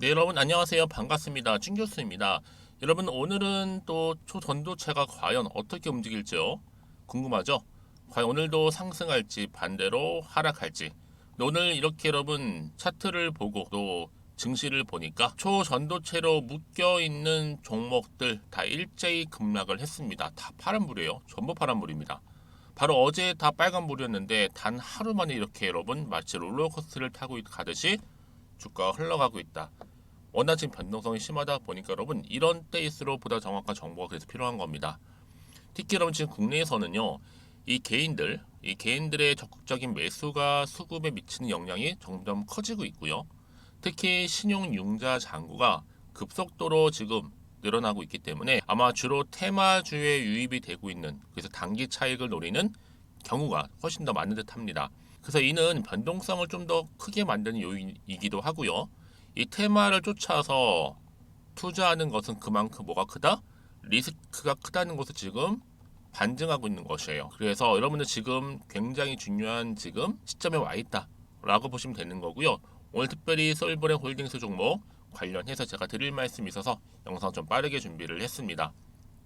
네, 여러분 안녕하세요. 반갑습니다. 준 교수입니다. 여러분 오늘은 또 초전도체가 과연 어떻게 움직일지요? 궁금하죠? 과연 오늘도 상승할지 반대로 하락할지. 근데 오늘 이렇게 여러분 차트를 보고 또 증시를 보니까 초전도체로 묶여 있는 종목들 다 일제히 급락을 했습니다. 다 파란불이에요. 전부 파란불입니다. 바로 어제 다 빨간불이었는데 단 하루 만에 이렇게 여러분 마치 롤러코스터를 타고 가듯이 주가가 흘러가고 있다. 워낙 지금 변동성이 심하다 보니까 여러분 이런 때일수록 보다 정확한 정보가 그래서 필요한 겁니다. 특히 여러분 지금 국내에서는요, 이 개인들의 적극적인 매수가 수급에 미치는 영향이 점점 커지고 있고요. 특히 신용융자 잔고가 급속도로 지금 늘어나고 있기 때문에 아마 주로 테마주에 유입이 되고 있는, 그래서 단기 차익을 노리는 경우가 훨씬 더 많은 듯합니다. 그래서 이는 변동성을 좀 더 크게 만드는 요인이기도 하고요. 이 테마를 쫓아서 투자하는 것은 그만큼 뭐가 크다? 리스크가 크다는 것을 지금 반증하고 있는 것이에요. 그래서 여러분들 지금 굉장히 중요한 지금 시점에 와 있다라고 보시면 되는 거고요. 오늘 특별히 솔브렌 홀딩스 종목 관련해서 제가 드릴 말씀이 있어서 영상 좀 빠르게 준비를 했습니다.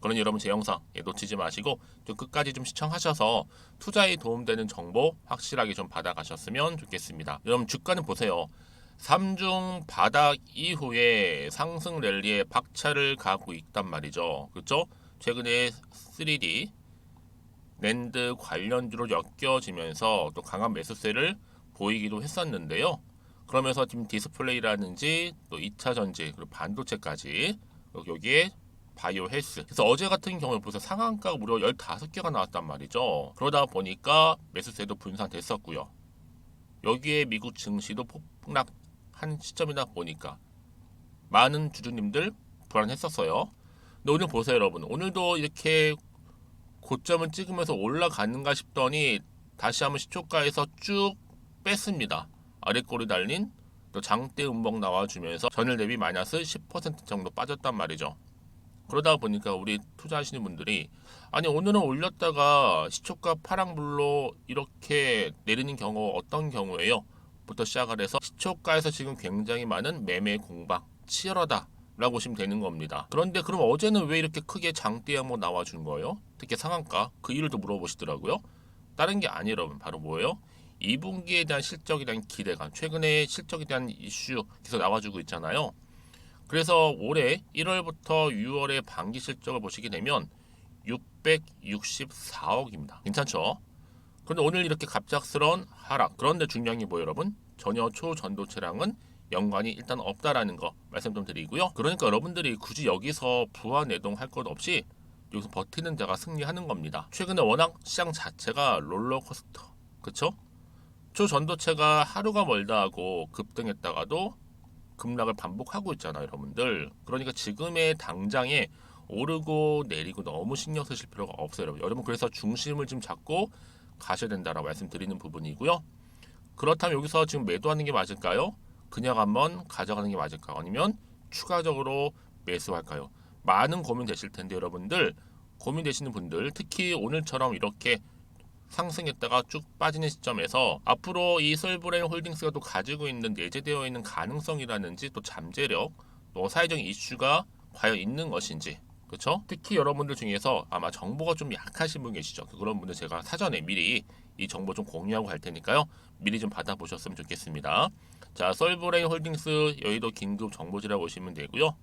그러니 여러분 제 영상 놓치지 마시고 좀 끝까지 좀 시청하셔서 투자에 도움되는 정보 확실하게 좀 받아가셨으면 좋겠습니다. 여러분 주가는 보세요. 3중 바닥 이후에 상승 랠리에 박차를 가고 있단 말이죠. 그렇죠? 최근에 3D 낸드 관련주로 엮여지면서 또 강한 매수세를 보이기도 했었는데요. 그러면서 지금 디스플레이라든지 또 2차 전지 그리고 반도체까지 여기에 바이오 헬스. 그래서 어제 같은 경우에 벌써 상한가가 무려 15개가 나왔단 말이죠. 그러다 보니까 매수세도 분산됐었고요. 여기에 미국 증시도 폭락한 시점이다 보니까 많은 주주님들 불안했었어요. 근데 오늘 보세요, 여러분. 오늘도 이렇게 고점을 찍으면서 올라가는가 싶더니 다시 한번 시초가에서 쭉 뺐습니다. 아래꼬리 달린 또 장대 음봉 나와주면서 전일 대비 마이너스 10% 정도 빠졌단 말이죠. 그러다 보니까 우리 투자하시는 분들이 아니 오늘은 올렸다가 시초가 파랑불로 이렇게 내리는 경우 어떤 경우예요? 부터 시작을 해서 시초가에서 지금 굉장히 많은 매매 공방 치열하다 라고 보시면 되는 겁니다. 그런데 그럼 어제는 왜 이렇게 크게 장대 한번 나와준 거예요? 특히 상한가 그 이유를 또 물어보시더라고요. 다른 게 아니라 바로 뭐예요? 2분기에 대한 실적에 대한 기대감, 최근에 실적에 대한 이슈 계속 나와주고 있잖아요. 그래서 올해 1월부터 6월의 반기 실적을 보시게 되면 664억입니다. 괜찮죠? 그런데 오늘 이렇게 갑작스러운 하락. 그런데 중요한 게 뭐예요, 여러분? 전혀 초전도체랑은 연관이 일단 없다라는 거 말씀 좀 드리고요. 그러니까 여러분들이 굳이 여기서 부하 내동할 것 없이 여기서 버티는 자가 승리하는 겁니다. 최근에 워낙 시장 자체가 롤러코스터, 그쵸? 초전도체가 하루가 멀다 하고 급등했다가도 급락을 반복하고 있잖아요, 여러분들. 그러니까 지금의 당장에 오르고 내리고 너무 신경 쓰실 필요가 없어요, 여러분. 여러분 그래서 중심을 좀 잡고 가셔야 된다라고 말씀드리는 부분이고요. 그렇다면 여기서 지금 매도하는 게 맞을까요? 그냥 한번 가져가는 게 맞을까요? 아니면 추가적으로 매수할까요? 많은 고민 되실 텐데 여러분들 고민되시는 분들 특히 오늘처럼 이렇게 상승했다가 쭉 빠지는 시점에서 앞으로 이 솔브렌 홀딩스가 또 가지고 있는 내재되어 있는 가능성이라든지 또 잠재력 또 사회적인 이슈가 과연 있는 것인지 그렇죠? 특히 여러분들 중에서 아마 정보가 좀 약하신 분 계시죠? 그런 분들 제가 사전에 미리 이 정보 좀 공유하고 갈 테니까요. 미리 좀 받아보셨으면 좋겠습니다. 자, 솔브레인 홀딩스 여의도 긴급 정보지라고 보시면 되고요.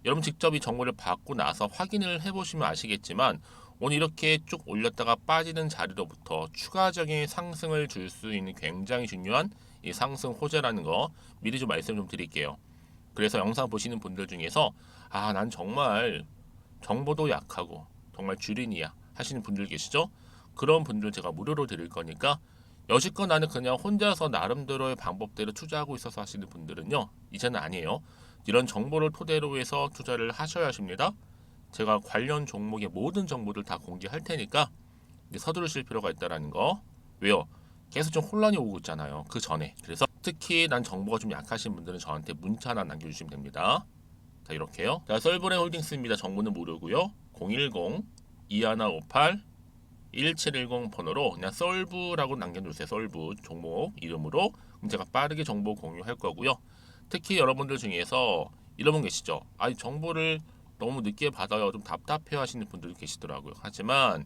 여러분 직접 이 정보를 받고 나서 확인을 해보시면 아시겠지만 오늘 이렇게 쭉 올렸다가 빠지는 자리로부터 추가적인 상승을 줄 수 있는 굉장히 중요한 이 상승 호재라는 거 미리 좀 말씀 좀 드릴게요. 그래서 영상 보시는 분들 중에서 아, 난 정말 정보도 약하고 정말 주린이야 하시는 분들 계시죠? 그런 분들 제가 무료로 드릴 거니까 여지껏 나는 그냥 혼자서 나름대로의 방법대로 투자하고 있어서 하시는 분들은요 이제는 아니에요. 이런 정보를 토대로 해서 투자를 하셔야 하십니다. 제가 관련 종목의 모든 정보들 다 공개할 테니까 서두르실 필요가 있다라는 거. 왜요? 계속 좀 혼란이 오고 있잖아요. 그 전에. 그래서 특히 난 정보가 좀 약하신 분들은 저한테 문자 하나 남겨주시면 됩니다. 자 이렇게요. 자 솔브렌 홀딩스입니다. 정보는 무료고요. 010-2158 1710 번호로 그냥 솔브라고 남겨주세요. 솔브 종목 이름으로 그럼 제가 빠르게 정보 공유할 거고요. 특히 여러분들 중에서 이런 분 계시죠. 아니 정보를 너무 늦게 받아요. 좀 답답해 하시는 분들이 계시더라고요. 하지만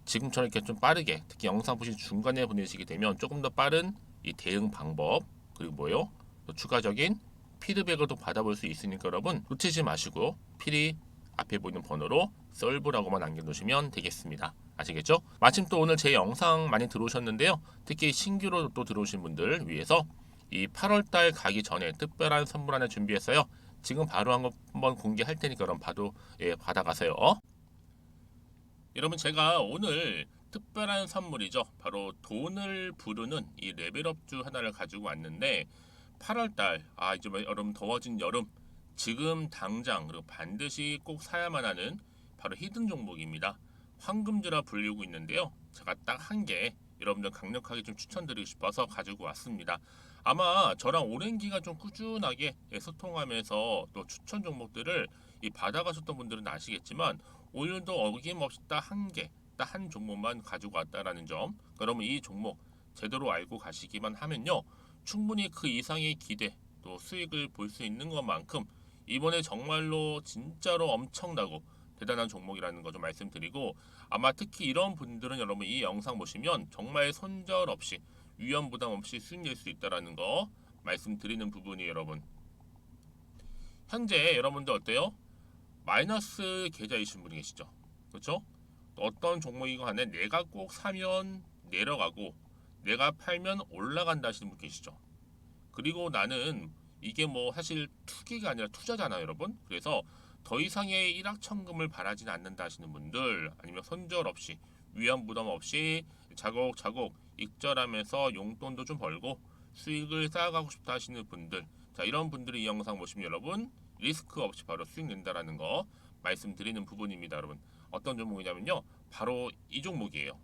지금처럼 이렇게 좀 빠르게 특히 영상 보신 중간에 보내시게 되면 조금 더 빠른 이 대응 방법 그리고 뭐요? 또 추가적인 피드백을 또 받아볼 수 있으니까 여러분 놓치지 마시고 필히 앞에 보이는 번호로 썰브라고만 남겨놓으시면 되겠습니다. 아시겠죠? 마침 또 오늘 제 영상 많이 들어오셨는데요. 특히 신규로 또 들어오신 분들 위해서 이 8월달 가기 전에 특별한 선물 하나 준비했어요. 지금 바로 한번 공개할 테니까 여러분 바로 받아가세요. 여러분 제가 오늘 특별한 선물이죠. 바로 돈을 부르는 이 레벨업주 하나를 가지고 왔는데 8월달 이제 여러분 더워진 여름 지금 당장 그리고 반드시 꼭 사야만 하는 바로 히든 종목입니다. 황금주라 불리고 있는데요. 제가 딱 한 개 여러분들 강력하게 좀 추천드리고 싶어서 가지고 왔습니다. 아마 저랑 오랜 기간 좀 꾸준하게 소통하면서 또 추천 종목들을 받아가셨던 분들은 아시겠지만 오늘도 어김없이 딱 한 개, 딱 한 종목만 가지고 왔다라는 점. 그러면 이 종목 제대로 알고 가시기만 하면요. 충분히 그 이상의 기대 또 수익을 볼 수 있는 것만큼 이번에 정말로 진짜로 엄청나고 대단한 종목이라는 거 좀 말씀드리고 아마 특히 이런 분들은 여러분 이 영상 보시면 정말 손절 없이 위험 부담 없이 수익 낼 수 있다라는 거 말씀드리는 부분이 여러분. 현재 여러분들 어때요? 마이너스 계좌이신 분이 계시죠? 그렇죠? 어떤 종목이건 간에 내가 꼭 사면 내려가고 내가 팔면 올라간다 하시는 분 계시죠? 그리고 나는 이게 뭐 사실 투기가 아니라 투자잖아요, 여러분. 그래서 더 이상의 일확천금을 바라진 않는다 하시는 분들 아니면 손절 없이 위험 부담 없이 차곡차곡 익절하면서 용돈도 좀 벌고 수익을 쌓아가고 싶다 하시는 분들 자 이런 분들이 이 영상 보시면 여러분 리스크 없이 바로 수익 낸다라는 거 말씀드리는 부분입니다. 여러분 어떤 종목이냐면요 바로 이 종목이에요.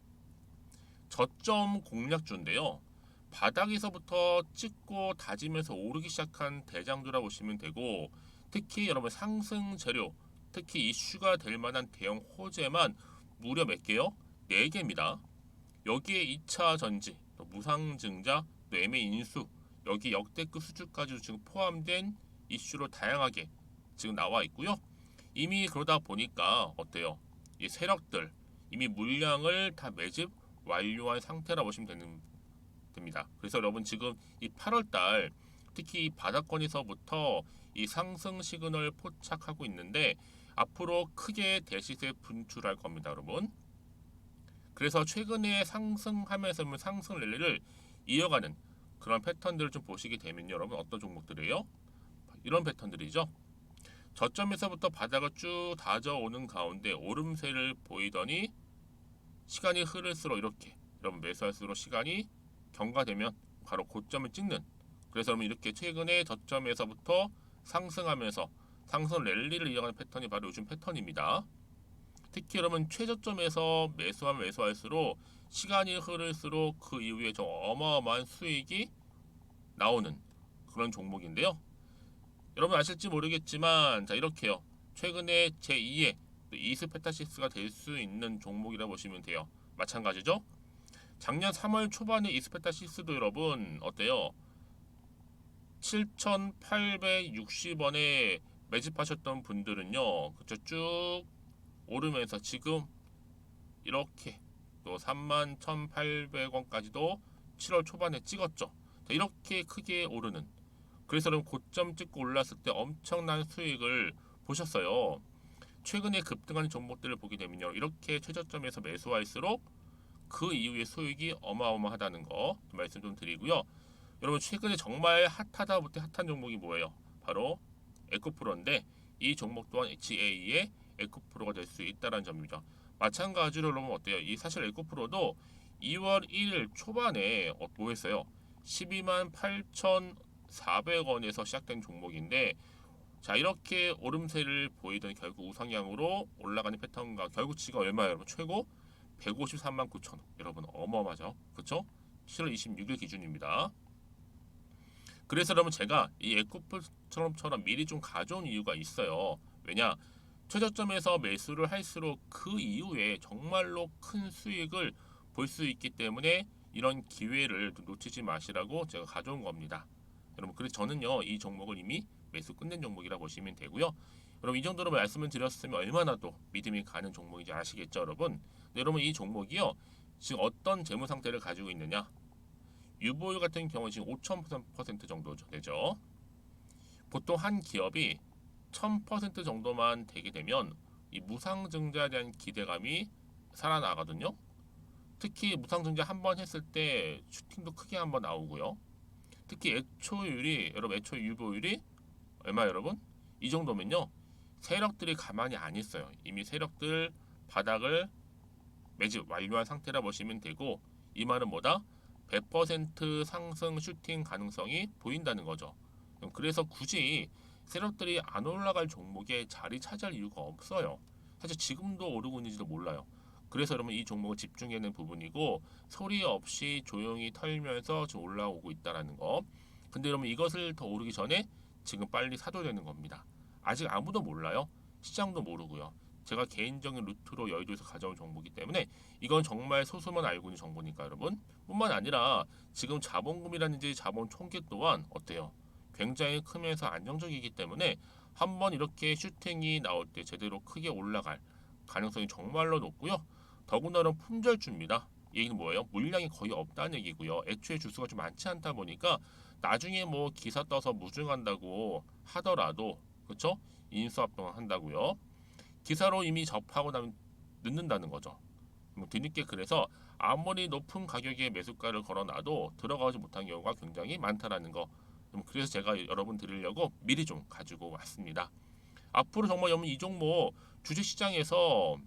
저점 공략주인데요. 바닥에서부터 찍고 다지면서 오르기 시작한 대장주라 보시면 되고 특히 여러분 상승 재료 특히 이슈가 될 만한 대형 호재만 무려 몇 개요? 4개입니다. 여기에 2차 전지, 또 무상증자, 또 MA 인수 여기 역대급 수주까지 지금 포함된 이슈로 다양하게 지금 나와 있고요. 이미 그러다 보니까 어때요? 이 세력들 이미 물량을 다 매집 완료한 상태라 보시면 됩니다. 그래서 여러분 지금 이 8월달 특히 이 바닥권에서부터 이 상승 시그널 포착하고 있는데 앞으로 크게 대시세 분출할 겁니다, 여러분. 그래서 최근에 상승하면서 상승 랠리를 이어가는 그런 패턴들을 좀 보시게 되면 여러분 어떤 종목들이에요? 이런 패턴들이죠. 저점에서부터 바닥을 쭉 다져오는 가운데 오름세를 보이더니 시간이 흐를수록 이렇게 여러분 매수할수록 시간이 경과되면 바로 고점을 찍는 그래서 여러분 이렇게 최근에 저점에서부터 상승하면서 상승 랠리를 이어가는 패턴이 바로 요즘 패턴입니다. 특히 여러분 최저점에서 매수하면 매수할수록 시간이 흐를수록 그 이후에 좀 어마어마한 수익이 나오는 그런 종목인데요. 여러분 아실지 모르겠지만 자 이렇게요. 최근에 제2의 이스페타시스가 될 수 있는 종목이라 보시면 돼요. 마찬가지죠. 작년 3월 초반에 이스페타시스도 여러분 어때요? 7,860원에 매집하셨던 분들은요. 그쵸 쭉 오르면서 지금 이렇게 또 31,800원까지도 7월 초반에 찍었죠. 이렇게 크게 오르는 그래서 여러분 고점 찍고 올랐을 때 엄청난 수익을 보셨어요. 최근에 급등하는 종목들을 보게 되면요. 이렇게 최저점에서 매수할수록 그 이후에 수익이 어마어마하다는 거 말씀 좀 드리고요. 여러분 최근에 정말 핫하다 못해 핫한 종목이 뭐예요? 바로 에코프로인데 이 종목 또한 HA의 에코프로가 될 수 있다는 점이죠. 마찬가지로 여러분 어때요? 이 사실 에코프로도 2월 1일 초반에 뭐 했어요? 12만 8,400원에서 시작된 종목인데 자 이렇게 오름세를 보이던 결국 우상향으로 올라가는 패턴과 결국 지금 얼마예요 여러분? 최고 153만 9천원 여러분 어마어마하죠 그쵸? 7월 26일 기준입니다. 그래서 여러분 제가 이 에코프처럼 미리 좀 가져온 이유가 있어요. 왜냐 최저점에서 매수를 할수록 그 이후에 정말로 큰 수익을 볼 수 있기 때문에 이런 기회를 놓치지 마시라고 제가 가져온 겁니다. 여러분 그래서 저는요 이 종목을 이미 매수 끝낸 종목이라 보시면 되고요. 여러분 이 정도로 말씀을 드렸으면 얼마나 또 믿음이 가는 종목인지 아시겠죠, 여러분? 네, 여러분 이 종목이요 지금 어떤 재무 상태를 가지고 있느냐? 유보율 같은 경우 지금 5,000% 정도 되죠. 보통 한 기업이 1,000% 정도만 되게 되면 이 무상증자에 대한 기대감이 살아나거든요. 특히 무상증자 한 번 했을 때 슈팅도 크게 한번 나오고요. 특히 애초율이 여러분 애초 유보율이 얼마 여러분? 이 정도면요. 세력들이 가만히 안 있어요. 이미 세력들 바닥을 매집 완료한 상태라 보시면 되고 이 말은 뭐다? 100% 상승 슈팅 가능성이 보인다는 거죠. 그래서 굳이 세력들이 안 올라갈 종목에 자리 차지할 이유가 없어요. 사실 지금도 오르고 있는지도 몰라요. 그래서 여러분 이 종목을 집중해야 하는 부분이고 소리 없이 조용히 털면서 지금 올라오고 있다라는 거. 근데 여러분 이것을 더 오르기 전에 지금 빨리 사둬야 되는 겁니다. 아직 아무도 몰라요. 시장도 모르고요. 제가 개인적인 루트로 여의도에서 가져온 정보이기 때문에 이건 정말 소수만 알고 있는 정보니까 여러분. 뿐만 아니라 지금 자본금이라든지 자본 총계 또한 어때요? 굉장히 크면서 안정적이기 때문에 한번 이렇게 슈팅이 나올 때 제대로 크게 올라갈 가능성이 정말로 높고요. 더군다나 품절주입니다. 이 얘기는 뭐예요? 물량이 거의 없다는 얘기고요. 애초에 주수가 좀 많지 않다 보니까 나중에 뭐 기사 떠서 무증한다고 하더라도 그렇죠? 인수합병 한다고요. 기사로 이미 접하고 나면 늦는다는 거죠. 뒤늦게 그래서 아무리 높은 가격에 매수가를 걸어놔도 들어가지 못한 경우가 굉장히 많다라는 거. 그래서 제가 여러분 드리려고 미리 좀 가지고 왔습니다. 앞으로 정말 여러분 이 종목 주식시장에서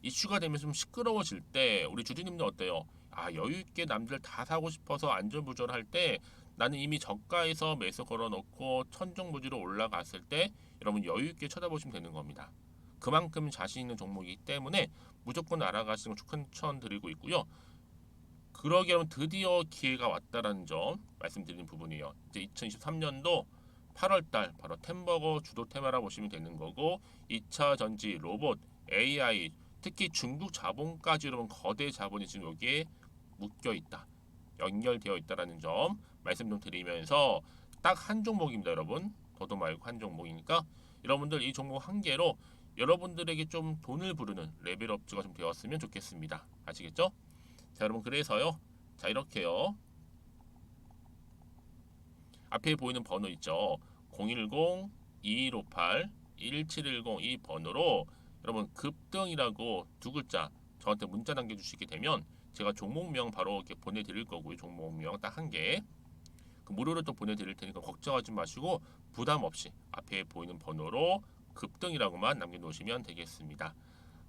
이슈가 되면 좀 시끄러워질 때 우리 주주님들 어때요? 아 여유 있게 남들 다 사고 싶어서 안전부절할 때 나는 이미 저가에서 매수 걸어놓고 천정부지로 올라갔을 때 여러분 여유 있게 쳐다보시면 되는 겁니다. 그만큼 자신 있는 종목이기 때문에 무조건 알아가시는 걸 추천드리고 있고요. 그러기 여러분 드디어 기회가 왔다라는 점 말씀드리는 부분이에요. 이제 2023년도 8월달 바로 템버거 주도 테마라 보시면 되는 거고 2차 전지, 로봇, AI 특히 중국 자본까지 여러분 거대 자본이 지금 여기에 묶여 있다. 연결되어 있다라는 점 말씀 좀 드리면서 딱 한 종목입니다, 여러분. 더도 말고 한 종목이니까 여러분들 이 종목 한 개로 여러분들에게 좀 돈을 부르는 레벨업주가 좀 되었으면 좋겠습니다. 아시겠죠? 자, 여러분 그래서요. 자, 이렇게요. 앞에 보이는 번호 있죠. 010-2158-1710 이 번호로 여러분 급등이라고 두 글자 저한테 문자 남겨주시게 되면 제가 종목명 바로 이렇게 보내드릴 거고요. 종목명 딱 한 개. 그 무료로 또 보내드릴 테니까 걱정하지 마시고 부담 없이 앞에 보이는 번호로 급등이라고만 남겨놓으시면 되겠습니다.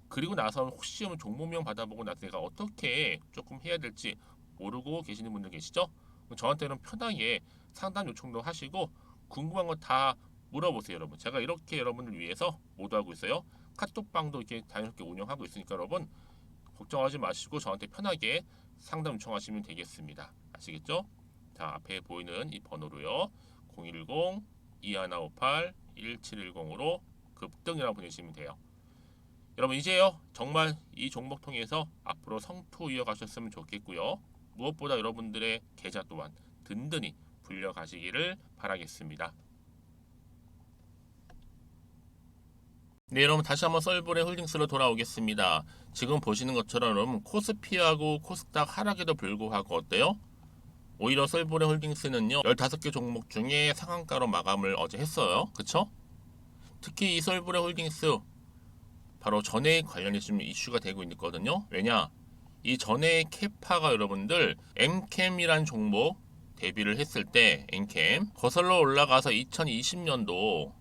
그리고 나서 혹시 종목명 받아보고 나서 내가 어떻게 조금 해야 될지 모르고 계시는 분들 계시죠? 저한테는 편하게 상담 요청도 하시고 궁금한 거 다 물어보세요, 여러분. 제가 이렇게 여러분을 위해서 모두하고 있어요. 카톡방도 이렇게 자연스럽게 운영하고 있으니까 여러분 걱정하지 마시고 저한테 편하게 상담 요청하시면 되겠습니다. 아시겠죠? 자, 앞에 보이는 이 번호로요. 010-2158-1710으로 급등이라고 보내시면 돼요. 여러분 이제요 정말 이 종목 통해서 앞으로 성투 이어가셨으면 좋겠고요. 무엇보다 여러분들의 계좌 또한 든든히 불려가시기를 바라겠습니다. 네, 여러분 다시 한번 썰볼의 홀딩스로 돌아오겠습니다. 지금 보시는 것처럼 여러분 코스피하고 코스닥 하락에도 불구하고 어때요? 오히려 썰볼의 홀딩스는요 15개 종목 중에 상한가로 마감을 어제 했어요. 그쵸? 특히 이 썰볼의 홀딩스 바로 전해액 관련해서 좀 이슈가 되고 있거든요. 왜냐? 이 전해액 캐파가 여러분들 엠캠이란 종목 대비를 했을 때 엠캠 거슬러 올라가서 2020년도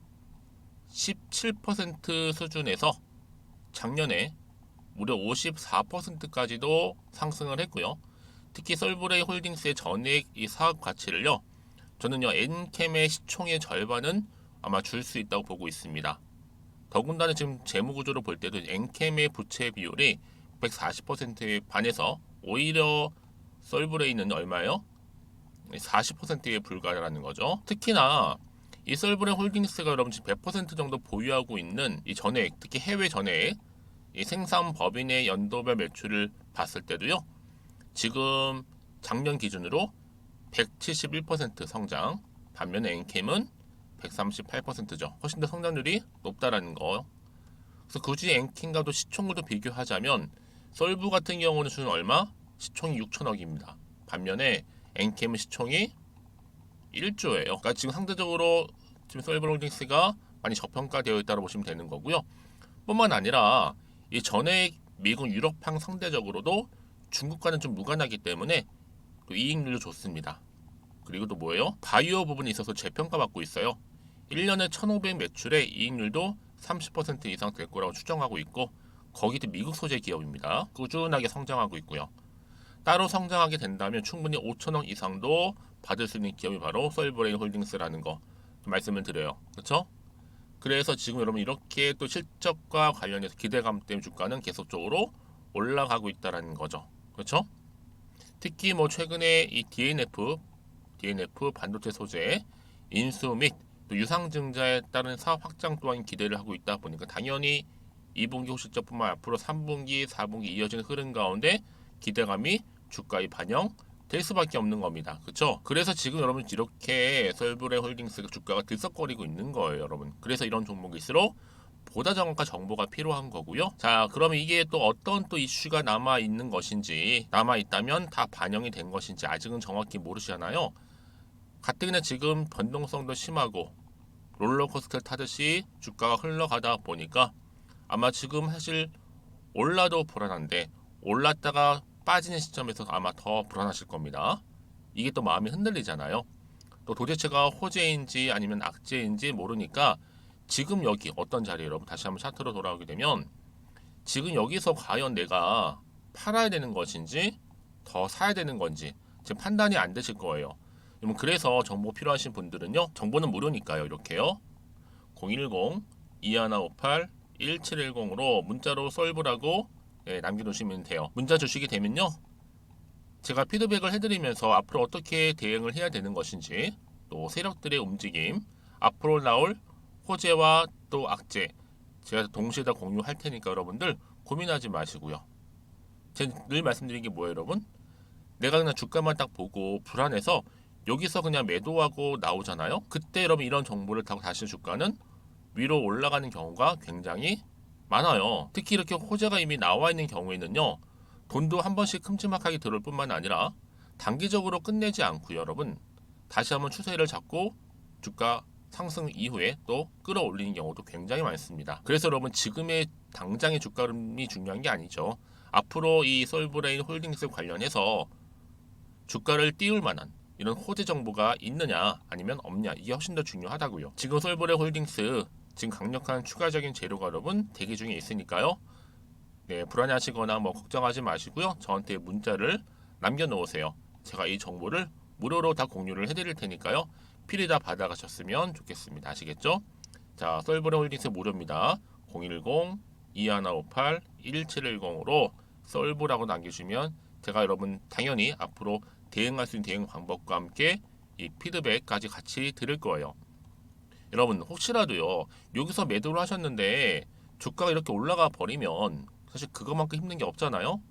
17% 수준에서 작년에 무려 54%까지도 상승을 했고요. 특히 썰브레이 홀딩스의 전액 이 사업 가치를요. 저는요 엔캠의 시총의 절반은 아마 줄 수 있다고 보고 있습니다. 더군다나 지금 재무 구조를 볼 때도 엔캠의 부채 비율이 140%에 반해서 오히려 썰브레이는 얼마예요? 40%에 불과하다는 거죠. 특히나 이 썰브레이 홀딩스가 여러분 지금 100% 정도 보유하고 있는 이 전액, 특히 해외 전액, 이 생산 법인의 연도별 매출을 봤을 때도요. 지금 작년 기준으로 171% 성장. 반면에 엔캠은 138%죠. 훨씬 더 성장률이 높다라는 거. 그래서 굳이 엔캠과도 시총으로도 비교하자면 썰부 같은 경우는 지금 얼마? 시총이 6천억입니다. 반면에 엔캠은 시총이 1조예요. 그러니까 지금 상대적으로 지금 썰부홀딩스가 많이 저평가되어 있다고 보시면 되는 거고요. 뿐만 아니라 이 전액 미국 유럽항 상대적으로도 중국과는 좀 무관하기 때문에 또 이익률도 좋습니다. 그리고 또 뭐예요? 바이오 부분에 있어서 재평가받고 있어요. 1년에 1,500 매출에 이익률도 30% 이상 될 거라고 추정하고 있고 거기도 미국 소재 기업입니다. 꾸준하게 성장하고 있고요. 따로 성장하게 된다면 충분히 5천억 이상도 받을 수 있는 기업이 바로 썰브레인 홀딩스라는 거 말씀을 드려요. 그렇죠? 그래서 지금 여러분 이렇게 또 실적과 관련해서 기대감 때문에 주가는 계속적으로 올라가고 있다라는 거죠. 그렇죠? 특히 뭐 최근에 이 DNF 반도체 소재 인수 및 또 유상증자에 따른 사업 확장 또한 기대를 하고 있다 보니까 당연히 2분기 호실적뿐만 앞으로 3분기, 4분기 이어지는 흐름 가운데 기대감이 주가에 반영될 수밖에 없는 겁니다. 그렇죠? 그래서 지금 여러분 이렇게 썰브레 홀딩스가 주가가 들썩거리고 있는 거예요, 여러분. 그래서 이런 종목일수록 보다 정확한 정보가 필요한 거고요. 자, 그러면 이게 또 어떤 또 이슈가 남아 있는 것인지, 남아 있다면 다 반영이 된 것인지 아직은 정확히 모르시잖아요. 가뜩이나 지금 변동성도 심하고 롤러코스터를 타듯이 주가가 흘러가다 보니까 아마 지금 사실 올라도 불안한데 올랐다가 빠지는 시점에서 아마 더 불안하실 겁니다. 이게 또 마음이 흔들리잖아요. 또 도대체가 호재인지 아니면 악재인지 모르니까 지금 여기 어떤 자리에 여러분 다시 한번 차트로 돌아오게 되면 지금 여기서 과연 내가 팔아야 되는 것인지 더 사야 되는 건지 지금 판단이 안 되실 거예요. 그래서 정보 필요하신 분들은요. 정보는 무료니까요. 이렇게요. 010-2158-1710으로 문자로 썰브라고 남겨놓으시면 돼요. 문자 주시게 되면요. 제가 피드백을 해드리면서 앞으로 어떻게 대응을 해야 되는 것인지 또 세력들의 움직임 앞으로 나올 호재와 또 악재 제가 동시에 다 공유할 테니까 여러분들 고민하지 마시고요. 제가 늘 말씀드린 게 뭐예요 여러분? 내가 그냥 주가만 딱 보고 불안해서 여기서 그냥 매도하고 나오잖아요. 그때 여러분 이런 정보를 타고 다시 주가는 위로 올라가는 경우가 굉장히 많아요. 특히 이렇게 호재가 이미 나와 있는 경우에는요. 돈도 한 번씩 큼지막하게 들어올 뿐만 아니라 단기적으로 끝내지 않고요. 여러분 다시 한번 추세를 잡고 주가 상승 이후에 또 끌어올리는 경우도 굉장히 많습니다. 그래서 여러분 지금의 당장의 주가 흐름이 중요한 게 아니죠. 앞으로 이 썰브레인 홀딩스 관련해서 주가를 띄울 만한 이런 호재 정보가 있느냐 아니면 없냐 이게 훨씬 더 중요하다고요. 지금 썰브레인 홀딩스 지금 강력한 추가적인 재료가 여러분 대기 중에 있으니까요. 네, 불안해하시거나 뭐 걱정하지 마시고요. 저한테 문자를 남겨놓으세요. 제가 이 정보를 무료로 다 공유를 해드릴 테니까요. 필히 다 받아가셨으면 좋겠습니다. 아시겠죠? 자, 썰브레인 홀딩스 무료입니다. 010-2158-1710으로 썰브라고 남겨주시면 제가 여러분 당연히 앞으로 대응할 수 있는 대응 방법과 함께 이 피드백까지 같이 드릴 거예요. 여러분 혹시라도요 여기서 매도를 하셨는데 주가가 이렇게 올라가 버리면 사실 그것만큼 힘든 게 없잖아요.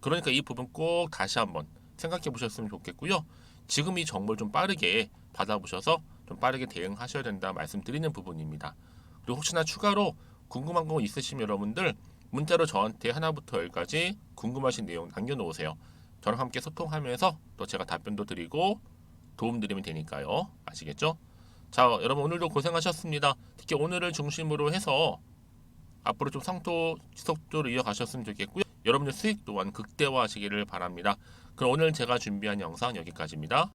그러니까 이 부분 꼭 다시 한번 생각해 보셨으면 좋겠고요. 지금 이 정보를 좀 빠르게 받아보셔서 좀 빠르게 대응하셔야 된다 말씀드리는 부분입니다. 그리고 혹시나 추가로 궁금한 거 있으시면 여러분들 문자로 저한테 하나부터 열까지 궁금하신 내용 남겨놓으세요. 저랑 함께 소통하면서 또 제가 답변도 드리고 도움드리면 되니까요. 아시겠죠? 자, 여러분 오늘도 고생하셨습니다. 특히 오늘을 중심으로 해서 앞으로 좀 상토 지속적으로 이어가셨으면 좋겠고요. 여러분들 수익 또한 극대화하시기를 바랍니다. 그럼 오늘 제가 준비한 영상 여기까지입니다.